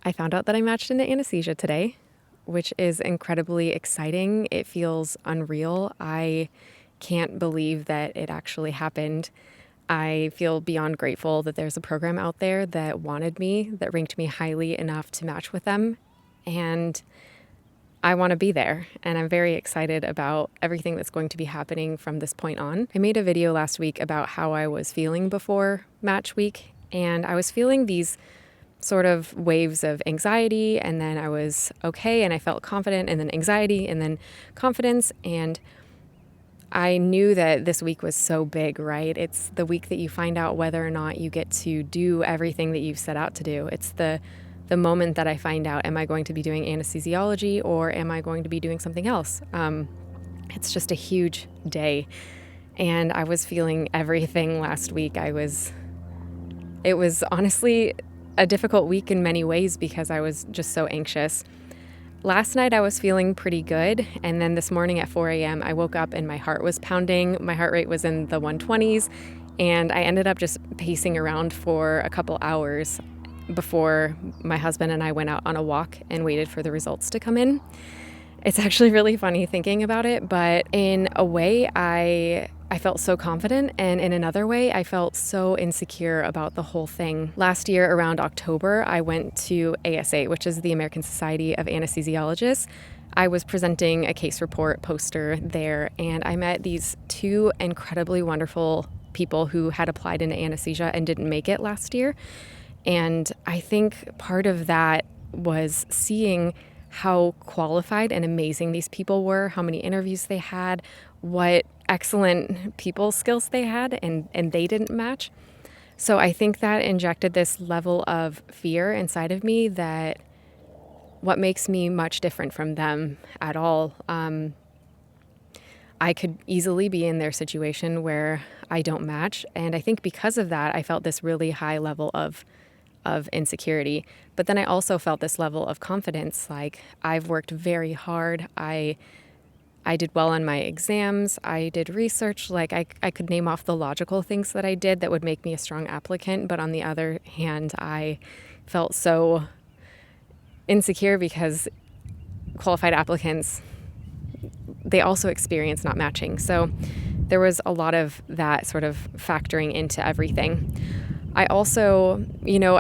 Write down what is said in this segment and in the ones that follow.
I found out that I matched into anesthesia today, which is incredibly exciting. It feels unreal. I can't believe that it actually happened. I feel beyond grateful that there's a program out there that wanted me, that ranked me highly enough to match with them. And I want to be there. And I'm very excited about everything that's going to be happening from this point on. I made a video last week about how I was feeling before match week. And I was feeling these sort of waves of anxiety, and then I was okay and I felt confident, and then anxiety, and then confidence. And I knew that this week was so big, right? It's the week that you find out whether or not you get to do everything that you've set out to do. It's the moment that I find out, am I going to be doing anesthesiology or am I going to be doing something else? It's just a huge day. And I was feeling everything last week. It was honestly a difficult week in many ways because I was just so anxious. Last night I was feeling pretty good, and then this morning at 4 a.m. I woke up and my heart was pounding. My heart rate was in the 120s, and I ended up just pacing around for a couple hours before my husband and I went out on a walk and waited for the results to come in. It's actually really funny thinking about it, but in a way I felt so confident, and in another way I felt so insecure about the whole thing. Last year around October, I went to ASA, which is the American Society of Anesthesiologists. I was presenting a case report poster there, and I met these two incredibly wonderful people who had applied into anesthesia and didn't make it last year. And I think part of that was seeing how qualified and amazing these people were, how many interviews they had, what excellent people skills they had, and they didn't match. So I think that injected this level of fear inside of me that what makes me much different from them at all. I could easily be in their situation where I don't match. And I think because of that, I felt this really high level of insecurity. But then I also felt this level of confidence. Like, I've worked very hard. I did well on my exams. I did research. Like, I could name off the logical things that I did that would make me a strong applicant. But on the other hand, I felt so insecure because qualified applicants, they also experience not matching. So there was a lot of that sort of factoring into everything. I also,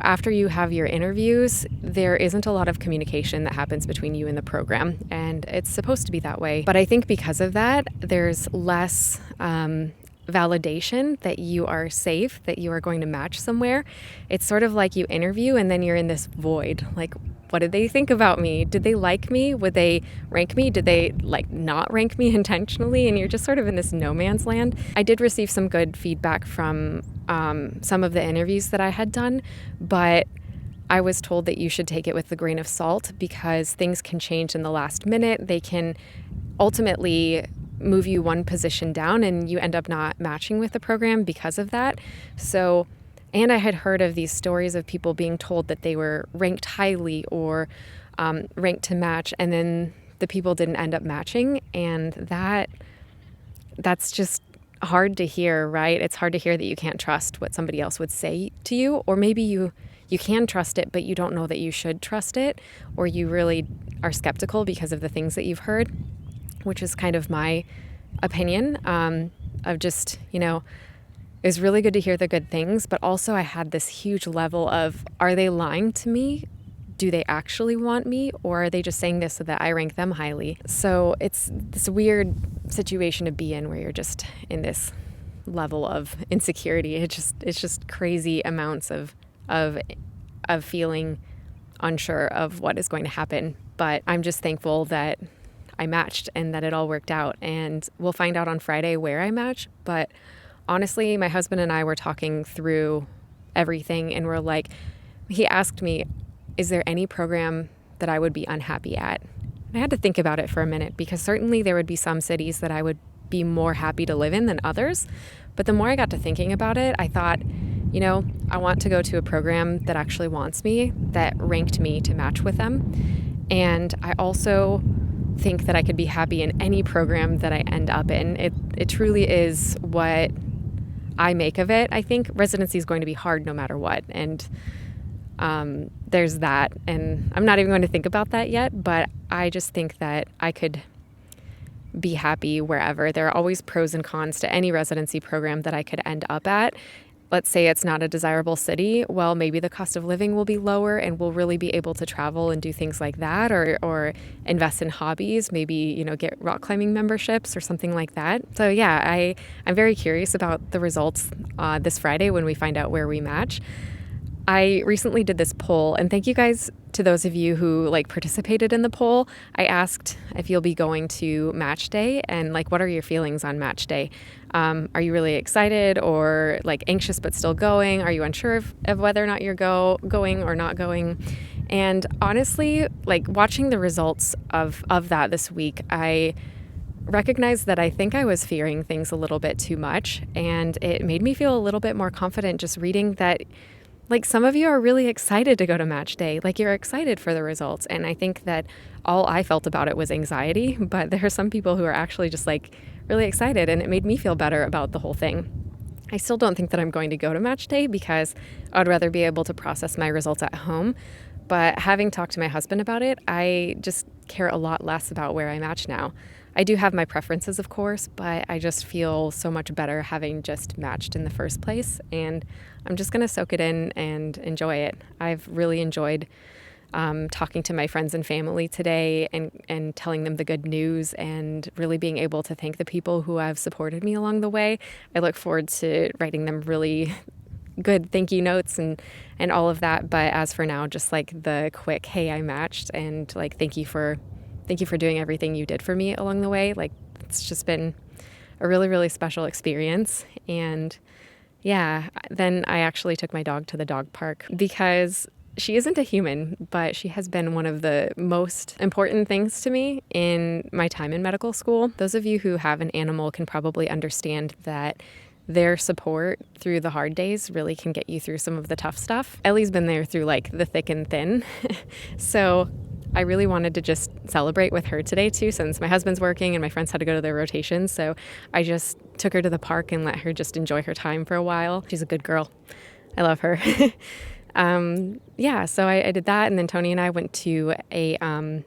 after you have your interviews, there isn't a lot of communication that happens between you and the program, and it's supposed to be that way. But I think because of that, there's less validation that you are safe, that you are going to match somewhere. It's sort of like you interview and then you're in this void. Like, what did they think about me? Did they like me? Would they rank me? Did they not rank me intentionally? And you're just sort of in this no man's land. I did receive some good feedback from some of the interviews that I had done, but I was told that you should take it with a grain of salt because things can change in the last minute. They can ultimately move you one position down and you end up not matching with the program because of that. So, and I had heard of these stories of people being told that they were ranked highly or ranked to match, and then the people didn't end up matching. And that's just hard to hear, right? It's hard to hear that you can't trust what somebody else would say to you, or maybe you can trust it, but you don't know that you should trust it, or you really are skeptical because of the things that you've heard, which is kind of my opinion of just, it was really good to hear the good things, but also I had this huge level of, are they lying to me? Do they actually want me? Or are they just saying this so that I rank them highly? So it's this weird situation to be in where you're just in this level of insecurity. It's just crazy amounts of feeling unsure of what is going to happen. But I'm just thankful that I matched and that it all worked out. And we'll find out on Friday where I match. But honestly, my husband and I were talking through everything, and he asked me, is there any program that I would be unhappy at? And I had to think about it for a minute, because certainly there would be some cities that I would be more happy to live in than others. But the more I got to thinking about it, I thought, I want to go to a program that actually wants me, that ranked me to match with them. And I also think that I could be happy in any program that I end up in. It truly is what I make of it. I think residency is going to be hard no matter what. And There's that. And I'm not even going to think about that yet, but I just think that I could be happy wherever. There are always pros and cons to any residency program that I could end up at. Let's say it's not a desirable city. Well, maybe the cost of living will be lower and we'll really be able to travel and do things like that, or invest in hobbies, maybe, get rock climbing memberships or something like that. So yeah, I'm very curious about the results this Friday when we find out where we match. I recently did this poll, and thank you guys to those of you who participated in the poll. I asked if you'll be going to match day and what are your feelings on match day? Are you really excited or anxious but still going? Are you unsure of whether or not you're going or not going? And honestly, watching the results of that this week, I recognized that I think I was fearing things a little bit too much, and it made me feel a little bit more confident just reading that some of you are really excited to go to match day. You're excited for the results. And I think that all I felt about it was anxiety, but there are some people who are actually just really excited, and it made me feel better about the whole thing. I still don't think that I'm going to go to match day because I'd rather be able to process my results at home. But having talked to my husband about it, I just care a lot less about where I match now. I do have my preferences, of course, but I just feel so much better having just matched in the first place. And I'm just going to soak it in and enjoy it. I've really enjoyed talking to my friends and family today and telling them the good news and really being able to thank the people who have supported me along the way. I look forward to writing them really good thank you notes and all of that. But as for now, just the quick, hey, I matched, and thank you for doing everything you did for me along the way. It's just been a really, really special experience. And yeah, then I actually took my dog to the dog park because she isn't a human, but she has been one of the most important things to me in my time in medical school. Those of you who have an animal can probably understand that their support through the hard days really can get you through some of the tough stuff. Ellie's been there through the thick and thin. So I really wanted to just celebrate with her today too, since my husband's working and my friends had to go to their rotations. So I just took her to the park and let her just enjoy her time for a while. She's a good girl. I love her. So I did that. And then Tony and I went to a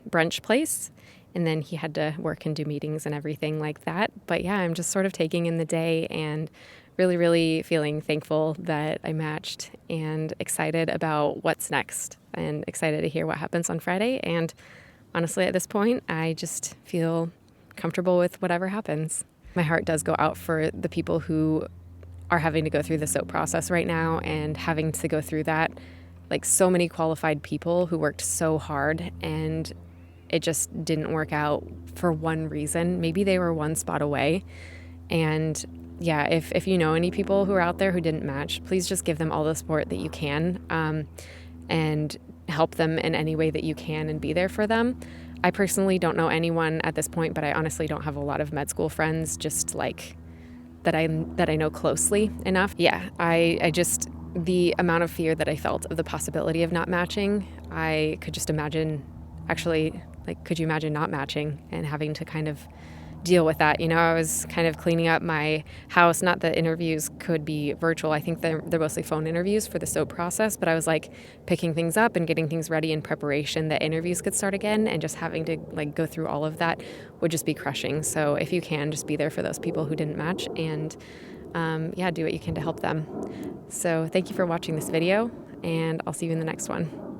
brunch place, and then he had to work and do meetings and everything like that. But yeah, I'm just sort of taking in the day and really, really feeling thankful that I matched and excited about what's next and excited to hear what happens on Friday. And honestly, at this point, I just feel comfortable with whatever happens. My heart does go out for the people who are having to go through the SOAP process right now and having to go through that. So many qualified people who worked so hard, and it just didn't work out for one reason. Maybe they were one spot away. And yeah, if you know any people who are out there who didn't match, please just give them all the support that you can, and help them in any way that you can and be there for them. I personally don't know anyone at this point, but I honestly don't have a lot of med school friends just that I know closely enough. Yeah, I just, the amount of fear that I felt of the possibility of not matching, I could just imagine could you imagine not matching and having to kind of deal with that? I was kind of cleaning up my house. Not that interviews could be virtual. I think they're mostly phone interviews for the SOAP process, but I was picking things up and getting things ready in preparation that interviews could start again, and just having to go through all of that would just be crushing. So if you can, just be there for those people who didn't match, and do what you can to help them. So thank you for watching this video, and I'll see you in the next one.